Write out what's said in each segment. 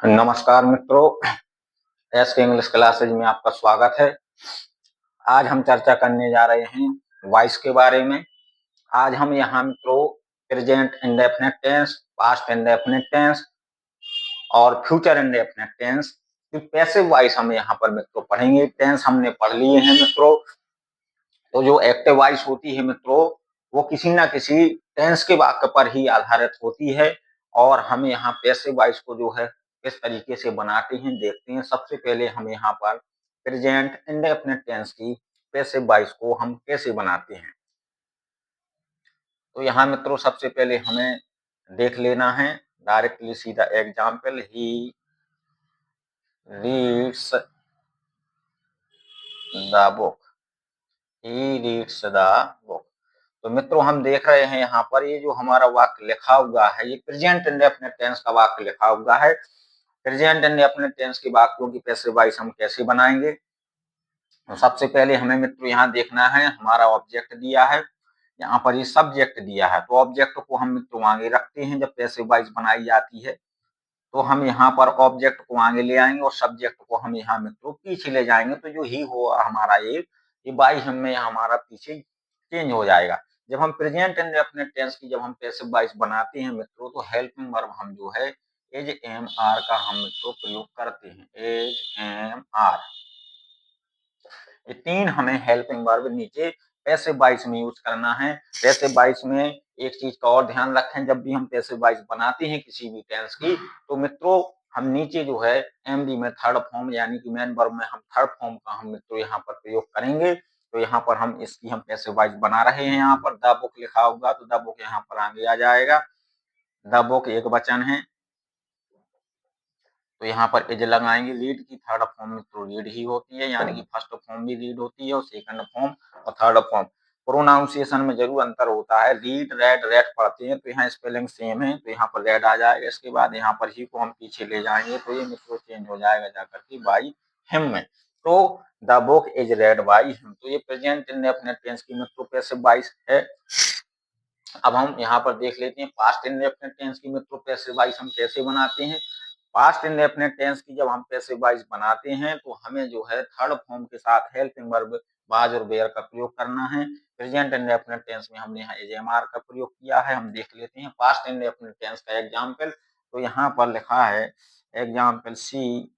नमस्कार मित्रों, एस के इंग्लिश क्लासेज में आपका स्वागत है। आज हम चर्चा करने जा रहे हैं वॉइस के बारे में। आज हम यहाँ मित्रों present indefinite tense, past indefinite tense और फ्यूचर इंडेफिनिट टेंस की पैसिव वॉइस हम यहाँ पर मित्रों पढ़ेंगे। टेंस हमने पढ़ लिए हैं मित्रों। तो जो एक्टिव वॉइस होती है मित्रों, वो किसी ना किसी टेंस के वाक्य पर ही आधारित होती है और हम यहाँ पैसिव वॉइस को जो है किस तरीके से बनाते हैं देखते हैं। सबसे पहले हम यहाँ पर प्रेजेंट इंडेफिनिट टेंस की पैसिव वॉइस को हम कैसे बनाते हैं, तो यहाँ मित्रों सबसे पहले हमें देख लेना है डायरेक्टली सीधा example. He reads the book, he reads the book. तो मित्रों हम देख रहे हैं यहाँ पर ये जो हमारा वाक्य लिखा हुआ है, ये प्रेजेंट इंडेफिनिट टेंस का वाक्य लिखा हुआ है। प्रेजेंट इंडेफिनिट टेंस के वाक्यों की पैसिव वॉइस हम कैसे बनाएंगे? तो सबसे पहले हमें मित्रों यहाँ देखना है, हमारा ऑब्जेक्ट दिया है, यहाँ पर ये सब्जेक्ट दिया है। तो ऑब्जेक्ट को हम मित्रों आगे रखते हैं जब पैसिव वॉइस बनाई जाती है। तो हम यहाँ पर ऑब्जेक्ट को आगे ले आएंगे और सब्जेक्ट को हम यहाँ मित्रों पीछे ले जाएंगे। तो जो ही हो हमारा ये वॉइस हमें हमारा पीछे चेंज हो जाएगा। जब हम प्रेजेंट इंडेफिनिट टेंस की जब हम पैसिव वॉइस बनाते हैं मित्रों, तो हेल्पिंग वर्ब हम जो है एज एम आर का हम मित्रों प्रयोग करते हैं। एज एम आर, ये तीन हमें हेल्पिंग वर्ब नीचे पैसिव वॉइस में यूज करना है। पैसिव वॉइस में एक चीज का और ध्यान रखें, जब भी हम पैसिव वॉइस बनाते हैं किसी भी टेंस की, तो मित्रों हम नीचे जो है एमडी में थर्ड फॉर्म यानी कि मेन वर्ब में हम थर्ड फॉर्म का हम मित्रों यहाँ पर प्रयोग करेंगे। तो यहाँ पर हम इसकी हम पैसिव वॉइस बना रहे हैं। यहाँ पर द बुक लिखा होगा तो द बुक यहाँ पर आगे आ जाएगा। द बुक एक वचन है तो यहाँ पर इज लगाएंगे। लीड की थर्ड फॉर्म में तो लीड ही होती है, यानी कि फर्स्ट फॉर्म भी लीड होती है और सेकंड फॉर्म और थर्ड फॉर्म। प्रोनाउंसिएशन में जरूर अंतर होता है। रीड रेड रेड पढ़ते हैं तो यहाँ स्पेलिंग सेम है, तो यहाँ पर रेड आ जाएगा। इसके बाद यहाँ पर ही को हम पीछे ले जाएंगे तो ये मित्रों चेंज हो जाएगा जाकर के बाई हिम में। तो the book is red by him. तो ये प्रेजेंट इंडेफिनिट टेंस की मित्रों पैसिव वॉइस है। अब हम यहाँ पर देख लेते हैं पास्ट इंडेफिनिट टेंस की मित्रों पैसिव वॉइस हम कैसे बनाते हैं। पास्ट इंडेफिनिट टेंस की जब हम पैसिव वॉइस बनाते हैं तो हमें जो है थर्ड फॉर्म के साथ हेल्पिंग वर्ब वाज और वेयर का प्रयोग करना है। प्रेजेंट इंडेफिनिट टेंस में हमने यहाँ एजेएमआर का प्रयोग किया है। हम देख लेते हैं पास्ट इंडेफिनिट टेंस का एग्जाम्पल। तो यहाँ पर लिखा है example, she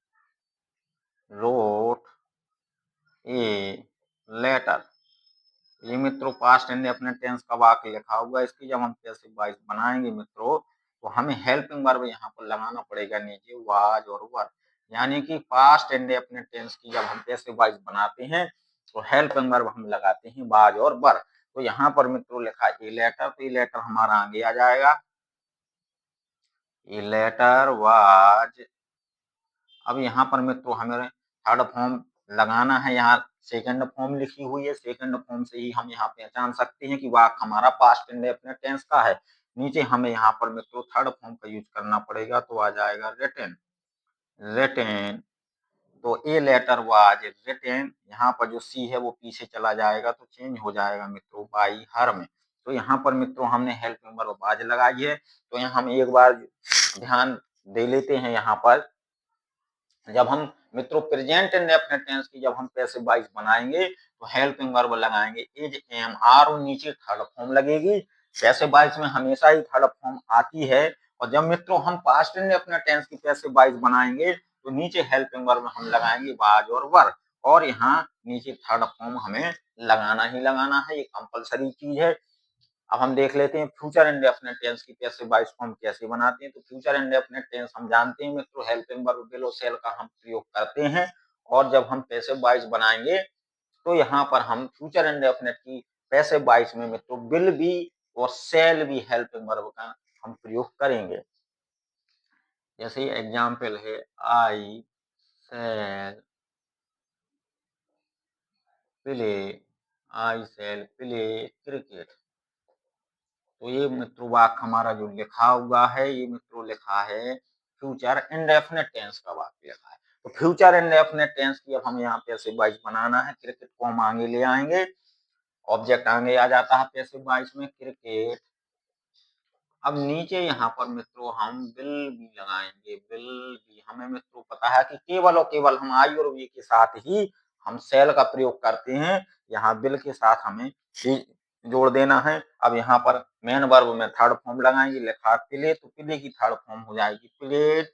wrote a letter. ये मित्रों पास्ट इंडेफिनिट टेंस का वाक्य लिखा हुआ है। इसकी जब हम पैसिव वॉइस बनाएंगे मित्रों, तो हमें हेल्पिंग वर्ब यहाँ पर लगाना पड़ेगा नीचे वाज और वर। यानी कि पास्ट इंडेफिनिट टेंस की जब हम पैसिव वॉइस बनाते हैं तो हेल्पिंग वर्ब हम लगाते हैं वाज और वर। तो यहाँ पर मित्रों लिखा ए लेटर, तो ए लेटर हमारा आगे आ जाएगा। A letter was. अब यहाँ पर मित्रों हमें थर्ड फॉर्म लगाना है। यहाँ सेकंड फॉर्म लिखी हुई है, सेकंड फॉर्म से ही हम यहाँ पहचान सकते हैं कि वाक्य हमारा पास्ट इंडेफिनिट टेंस का है। नीचे हमें यहाँ पर मित्रों थर्ड फॉर्म का यूज करना पड़ेगा तो आ जाएगा रिटन। रिटन, तो ए लेटर वाज रिटन, यहाँ पर जो सी है वो पीछे चला जाएगा तो चेंज हो जाएगा मित्रों बाई हर में। तो यहाँ पर मित्रों हमने हेल्पिंग वर्ब वाज लगाई है। तो यहाँ हम एक बार ध्यान दे लेते हैं। यहाँ पर जब हम मित्रों प्रेजेंट इंडेफिनिट टेंस की जब हम पैसिव वॉइस बनाएंगे तो हेल्पिंग वर्ब लगाएंगे इज एम आर और नीचे थर्ड फॉर्म लगेगी। पैसिव वॉइस में हमेशा ही थर्ड फॉर्म आती है। और जब मित्रों हम पास्ट इंडेफिनिट टेंस की पैसिव वॉइस बनाएंगे तो नीचे हेल्पिंग वर्ब हम लगाएंगे वाज और वर, और यहाँ नीचे थर्ड फॉर्म हमें लगाना ही लगाना है, ये कंपलसरी चीज है। अब हम देख लेते हैं फ्यूचर इंडेफिनिट टेंस की पैसिव वॉइस को हम कैसे बनाते हैं। तो फ्यूचर इंडेफिनिट टेंस हम जानते हैं मित्रों हेल्पिंग वर्ब विल और शैल का हम प्रयोग करते हैं। और जब हम पैसिव वॉइस बनाएंगे तो यहाँ पर हम फ्यूचर इंडेफिनिट की पैसिव वॉइस में मित्रों विल भी और शैल भी हेल्पिंग वर्ब का हम प्रयोग करेंगे। जैसे एग्जाम्पल है आई शैल प्ले, आई शैल प्ले क्रिकेट। तो ये मित्रों वाक्य हमारा जो लिखा हुआ है ये मित्रों लिखा है फ्यूचर इंडेफिनिट टेंस का वाक्य लिखा है। तो फ्यूचर इंडेफिनिट टेंस की अब हम यहाँ पैसिव वॉइस बनाना है। क्रिकेट को हम आगे ले आएंगे, ऑब्जेक्ट आगे आ जाता है पैसिव वॉइस में क्रिकेट अब नीचे यहाँ पर मित्रों हम बिल भी लगाएंगे। बिल भी हमें मित्रों पता है कि केवल और केवल हम आई और वी के साथ ही हम सेल का प्रयोग करते हैं। यहाँ बिल के साथ हमें ही जोड़ देना है। अब यहाँ पर मेन वर्ब में थर्ड फॉर्म लगाएंगे, लिखा प्ले, तो प्ले की थर्ड फॉर्म हो जाएगी प्लेड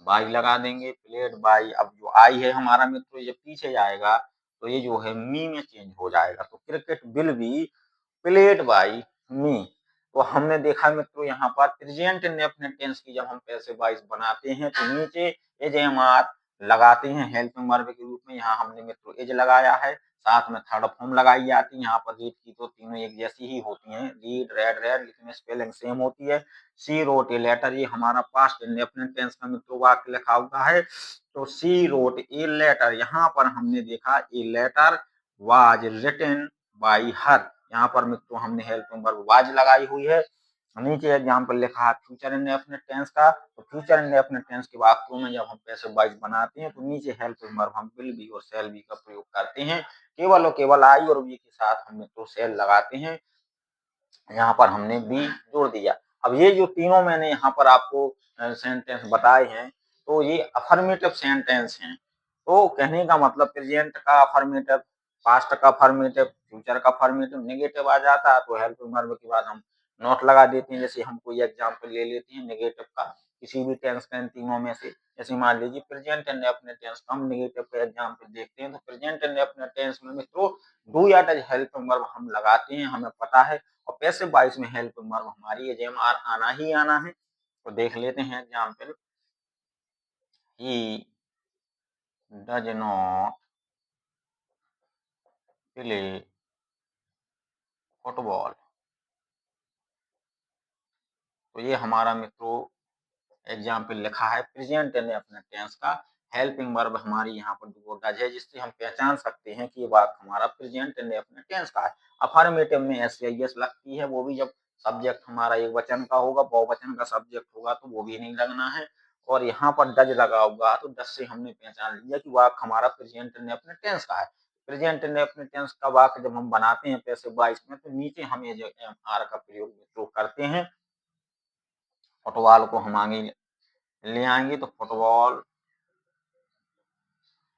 बाई लगा देंगे, प्लेड बाई। अब जो आई है हमारा मित्रों ये पीछे जाएगा तो ये जो है मी में चेंज हो जाएगा। तो cricket will be played by me. तो हमने देखा मित्रों यहाँ पर प्रेजेंट इंडेफिनिट टेंस की जब हम पैसिव वॉइस बनाते हैं तो नीचे एज एम आर लगाते हैं हेल्पिंग वर्ब के रूप में। यहाँ हमने मित्रों एज लगाया है, साथ में थर्ड फॉर्म लगाई जाती है। यहाँ पर रीड की तो तीनों एक जैसी ही होती हैं, रीड रेड रेड, लेकिन स्पेलिंग सेम होती है। सी रोट ए लेटर, ये हमारा पास्ट इंडेफिनिट टेंस का मित्रों वाक्य लिखा हुआ है। तो सी रोट ए लेटर, यहाँ पर हमने देखा a letter was written by her, यहाँ पर मित्रों हमने हेल्पिंग वर्ब वाज लगाई हुई है। नीचे एग्जाम्पल लिखा है फ्यूचर इंडेफिनिट टेंस का। तो फ्यूचर इंडेफिनिट टेंस के वाक्यों में जब हम पैसिव वॉइस बनाते हैं तो नीचे हेल्पिंग वर्ब हम विल बी और शैल बी का प्रयोग करते हैं। केवल और केवल आई और बी के साथ हम मित्रों शैल लगाते हैं। यहाँ पर हमने बी जोड़ दिया। अब ये जो तीनों मैंने यहाँ पर आपको सेंटेंस बताए हैं तो ये अफर्मेटिव सेंटेंस हैं। तो कहने का मतलब प्रेजेंट का अफर्मेटिव, पास्ट का अफर्मेटिव, फ्यूचर का अफर्मेटिव, नेगेटिव आ जाता है तो हेल्पिंग वर्ब के बाद हम नॉट लगा देते हैं। जैसे हम कोई एग्जाम्पल ले लेते हैं नेगेटिव का, किसी भी टेंस का इन तीनों में से। जैसे मान लीजिए प्रेजेंट इंडेफिनिट टेंस का हम नेगेटिव का एग्जाम्पल देखते हैं तो प्रेजेंट इंडेफिनिट टेंस में मित्रों डू या डज हेल्पिंग वर्ब हम लगाते हैं, हमें पता है। और पैसिव वॉइस में हेल्पिंग वर्ब हमारी एज एम आर आना ही आना है। तो देख लेते हैं example, he does not play football. तो ये हमारा मित्रों एग्जाम्पल लिखा है प्रेजेंट इंडेफिनिट टेंस का। हेल्पिंग वर्ब हमारी यहाँ पर डू डज है, जिससे हम पहचान सकते हैं कि ये बात हमारा प्रेजेंट इंडेफिनिट टेंस का है। अफर्मेटिव में एस या यस लगती है, वो भी जब सब्जेक्ट हमारा एक वचन का होगा, बहुवचन का सब्जेक्ट होगा तो वो भी नहीं लगना है। और यहाँ पर डज लगा होगा तो डज से हमने पहचान लिया कि वाक्य हमारा प्रेजेंट इंडेफिनिट टेंस का है। प्रेजेंट इंडेफिनिट टेंस का वाक्य जब हम बनाते हैं पैसिव वॉइस में तो नीचे हम एज एम आर का प्रयोग करते हैं। फुटबॉल को हम आगे ले आएंगे तो फुटबॉल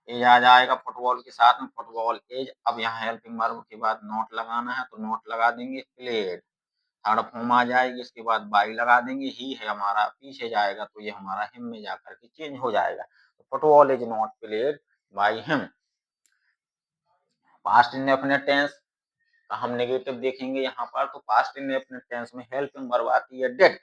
एज आ जाएगा फुटबॉल के साथ में, फुटबॉल एज। अब यहाँ हेल्पिंग वर्ब के बाद नॉट लगाना है तो नॉट लगा देंगे, प्लेड थर्ड फॉर्म आ जाएगी, इसके बाद बाई लगा देंगे, ही है हमारा पीछे जाएगा तो ये हमारा हिम में जाकर के चेंज हो जाएगा। तो football is not played by him. Past indefinite tense का हम नेगेटिव देखेंगे यहाँ पर, तो पास्ट इंडेफिनिट टेंस में हेल्पिंग वर्ब आती है डेड।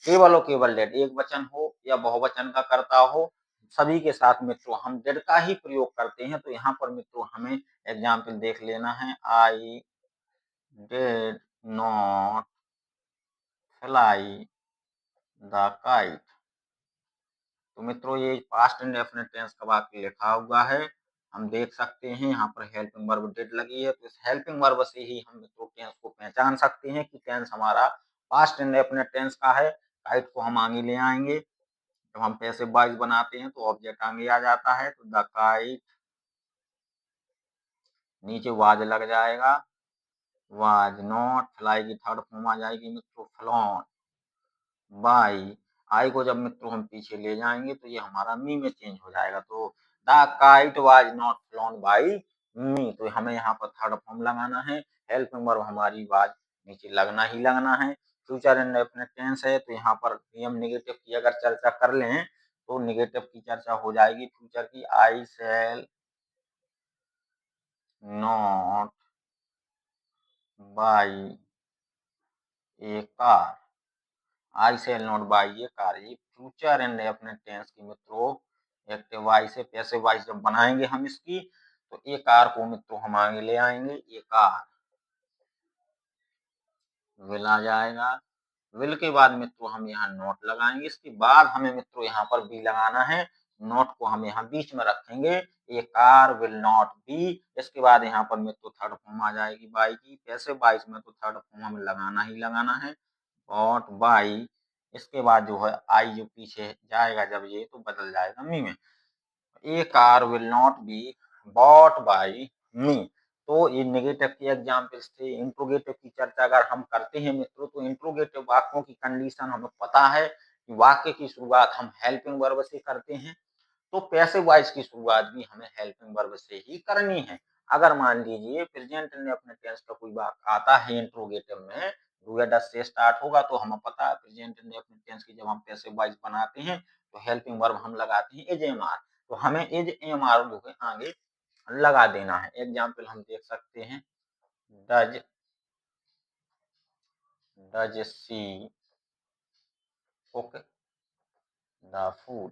केवल और केवल डेड, एक वचन हो या बहुवचन का कर्ता हो, सभी के साथ मित्रों हम डेड का ही प्रयोग करते हैं। तो यहाँ पर मित्रों हमें एग्जाम्पल देख लेना है, I did not fly the kite. तो मित्रों ये पास्ट इंडेफिनिट टेंस का वाक्य लिखा हुआ है, हम देख सकते हैं यहाँ पर हेल्पिंग वर्ब डिड लगी है। तो इस हेल्पिंग वर्ब से ही हम मित्रों टेंस को पहचान सकते हैं कि टेंस हमारा पास्ट इंडेफिनिट टेंस का है। काइट को हम आगे ले आएंगे, जब हम पैसिव वॉइस बनाते हैं तो ऑब्जेक्ट आगे आ जाता है। तो द काइट, नीचे वाज लग जाएगा, वाज नॉट, फ्लाई की थर्ड फॉर्म आ जाएगी मित्रों फ्लॉन बाई। आई को जब मित्रों हम पीछे ले जाएंगे तो ये हमारा मी में चेंज हो जाएगा। तो the kite was not flown by me, तो हमें यहाँ पर थर्ड फॉर्म लगाना है। हेल्पिंग वर्ब हमारी वाज नीचे लगना ही लगना है। फ्यूचर इंडेफिनिट टेंस है तो यहाँ पर नियम नेगेटिव की अगर चर्चा कर लें तो नेगेटिव की चर्चा हो जाएगी फ्यूचर की, I shall not buy a car. I shall not buy a car, ये फ्यूचर इंडेफिनिट टेंस की मित्रों एक्टिव वॉइस से पैसिव वॉइस जब बनाएंगे हम इसकी तो ए कार को मित्रों हम आगे ले आएंगे, ए कार विल आ जाएगा। विल के बाद मित्रों हम यहाँ नोट लगाएंगे, इसके बाद हमें मित्रों यहाँ पर बी लगाना है। नोट को हम यहाँ बीच में रखेंगे, ए कार विल नॉट बी। इसके बाद यहाँ पर मित्रों थर्ड फॉर्म आ जाएगी बाई की। पैसिव वॉइस में तो थर्ड फॉर्म हमें लगाना ही लगाना है, बॉट बाई। इसके बाद जो है आई जो पीछे जाएगा जब ये तो बदल जाएगा मी में। A car will not be bought by me. तो ये नेगेटिव के एग्जाम्पल्स थे। इंट्रोगेटिव की चर्चा अगर हम करते हैं मित्रों, तो इंट्रोगेटिव वाक्यों की कंडीशन हमें पता है कि वाक्य की शुरुआत हम हेल्पिंग वर्ब से करते हैं, तो पैसिव वॉइस की शुरुआत भी हमें हेल्पिंग वर्ब से ही करनी है। अगर मान लीजिए प्रेजेंट इंडेफिनिट टेंस का कोई वाक्य आता है इंट्रोगेटिव में, डू या डज से स्टार्ट होगा, तो हमें पता है प्रेजेंट इंडेफिनिट टेंस की जब हम पैसिव वॉइस बनाते हैं तो हेल्पिंग वर्ब हम लगाते हैं एज एम आर, तो हमें एज एम आर जो है आगे लगा देना है। एग्जाम्पल हम देख सकते हैं, does does she cook the food.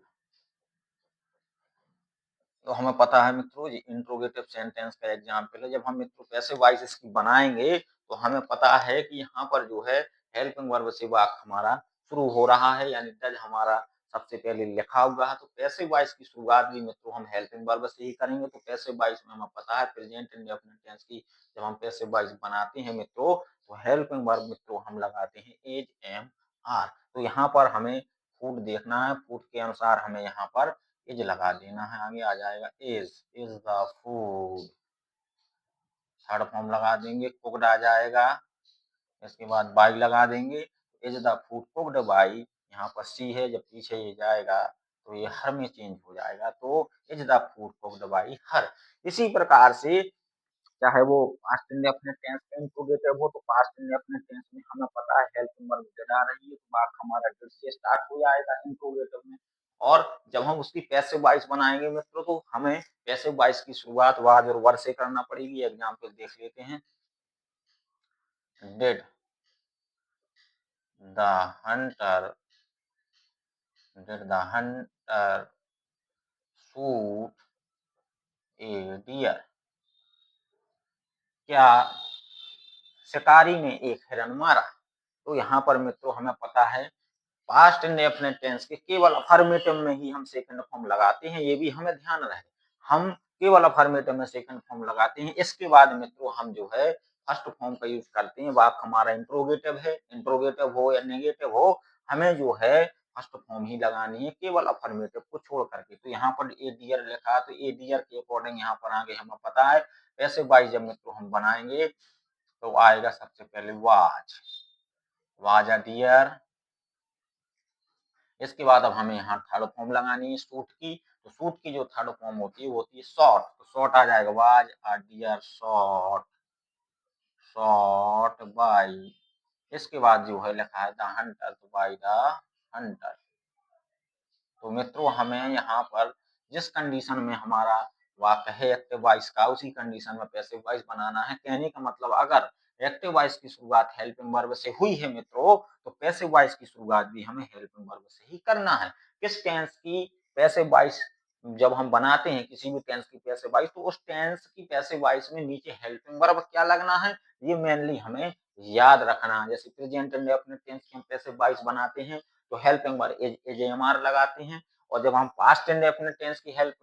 तो हमें पता है मित्रों ये इंट्रोगेटिव सेंटेंस का एग्जाम्पल है। जब हम मित्रों पैसिव वॉइस इसकी बनाएंगे तो हमें पता है कि यहाँ पर जो है हेल्पिंग वर्ब से वाक्य हमारा शुरू हो रहा है, यानी डज हमारा सबसे पहले लिखा हुआ है। तो पैसिव वॉइस की शुरुआत भी मित्रों हम हेल्पिंग वर्ब से ही करेंगे। तो पैसिव वॉइस में हमें पता है प्रेजेंट इंडेफिनिट टेंस की जब हम पैसिव वॉइस बनाते हैं मित्रों, तो हेल्पिंग वर्ब मित्रों हम लगाते हैं एज एम आर। तो यहाँ पर हमें फूड देखना है, फूड के अनुसार हमें यहाँ पर इज लगा देना है, आगे आ जाएगा is the food. Third form लगा देंगे, कुकड आ जाएगा, इसके बाद बाई लगा देंगे, is the food cooked by. यहाँ पर सी है, जब पीछे ये जाएगा तो ये हर में चेंज हो जाएगा, तो is the food cooked by her. इसी प्रकार से चाहे वो पास्ट इंडेफिनिट टेंस का इंट्रोगेटिव हो, तो पास्ट इंडेफिनिट टेंस में हमें पता है हेल्पिंग वर्ब डिड आ रही है, तो वाक्य हमारा डिड से स्टार्ट हो जाएगा इंट्रोगेटिव में। और जब हम उसकी पैसिव वॉइस बनाएंगे मित्रों, तो हमें पैसिव वॉइस की शुरुआत वाज और वर से करना पड़ेगी। एग्जाम्पल देख लेते हैं, did the hunter did the hunter shoot a deer. क्या शिकारी ने एक हिरन मारा। तो यहाँ पर मित्रों हमें पता है पास्ट इंडेफिनिट टेंस के केवल अफर्मेटिव में ही हम सेकंड फॉर्म लगाते हैं, ये भी हमें ध्यान रहे। हम केवल अफर्मेटिव में सेकंड फॉर्म लगाते हैं। इसके बाद मित्रों हम जो है फर्स्ट फॉर्म का यूज करते हैं। वाक्य हमारा इंट्रोगेटिव है, इंट्रोगेटिव हो या नेगेटिव हो, हमें जो है फर्स्ट फॉर्म ही लगानी है केवल अफर्मेटिव को छोड़ करके। तो यहाँ पर ए डियर लिखा है, तो ए डियर के अकॉर्डिंग यहाँ पर आगे हमें पता है पैसिव वॉइस जब मित्रों हम बनाएंगे तो आएगा सबसे पहले वाज अ डियर। इसके बाद अब हमें यहाँ थर्ड फॉर्म लगानी है सूट की। तो सूट की जो थर्ड फॉर्म होती है वो होती है शॉर्ट, तो शॉर्ट आ जाएगा was a deer shot shot by. इसके बाद जो है लिखा है द हंटर, तो बाई द हंटर। तो मित्रों हमें यहाँ पर जिस कंडीशन में हमारा वाक्य है एक्टिव वॉइस का, उसी कंडीशन में पैसिव वॉइस बनाना है। कहने का मतलब अगर एक्टिव वॉइस की शुरुआत हेल्पिंग वर्ब से हुई है मित्रों, तो पैसिव वॉइस की शुरुआत भी हमें हेल्पिंग वर्ब से ही करना है। किस टेंस की पैसिव वॉइस जब हम बनाते हैं किसी भी टेंस की पैसिव वॉइस, तो उस टेंस की पैसिव वॉइस में नीचे हेल्पिंग वर्ब क्या लगना है, ये मेनली हमें याद रखना है। जैसे प्रेजेंट इंडेफिनिट टेंस की हम पैसिव वॉइस बनाते हैं तो हेल्पिंग वर्ब एजेएमआर लगाते हैं, और जब हम पास्ट इंडेफिनिट टेंस की हेल्प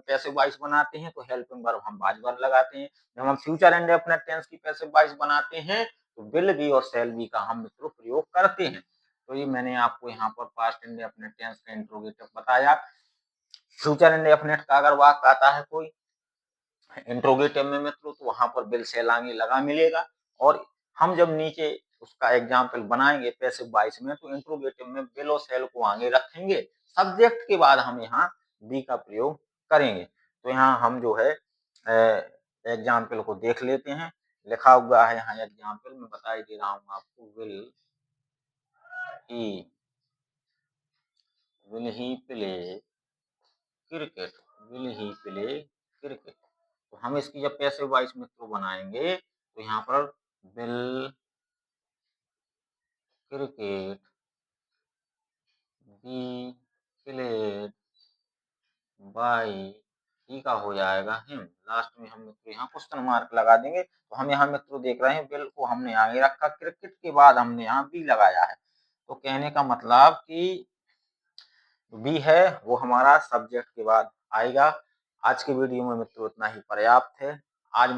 पैसिव वॉइस बनाते हैं तो हेल्पिंग वर्ब हम वाज वर्ब लगाते हैं। जब हम फ्यूचर इंडेफिनिट टेंस की पैसिव वॉइस बनाते हैं तो विल बी और शैल बी का हम मित्रों प्रयोग करते हैं। तो ये मैंने आपको यहाँ पर पास्ट इंडेफिनिट टेंस का इंट्रोगेटिव बताया। फ्यूचर इंडेफिनिट का अगर वाक्य आता है कोई इंट्रोगेटिव में मित्रों, तो वहां पर बिल सेल आगे लगा मिलेगा, और हम जब नीचे उसका एग्जाम्पल बनाएंगे पैसिव वॉइस में, तो इंट्रोगेटिव में बिल और सेल को आगे रखेंगे, सब्जेक्ट के बाद हम यहाँ बी का प्रयोग करेंगे। तो यहाँ हम जो है एग्जाम्पल को देख लेते हैं। लिखा हुआ है यहाँ एग्जाम्पल में, बता ही दे रहा हूँ आपको, he will he play cricket will he play cricket. तो हम इसकी जब पैसिव वॉइस मित्रों बनाएंगे तो यहाँ पर will cricket be played by he का हो जाएगा हिम। लास्ट में हम मित्रों यहाँ क्वेश्चन मार्क लगा देंगे। तो हम यहाँ मित्रों देख रहे हैं बिल को हमने आगे रखा, क्रिकेट के बाद हमने यहाँ बी लगाया है। तो कहने का मतलब कि बी है वो हमारा सब्जेक्ट के बाद आएगा। आज की वीडियो में मित्रों इतना ही पर्याप्त है। आज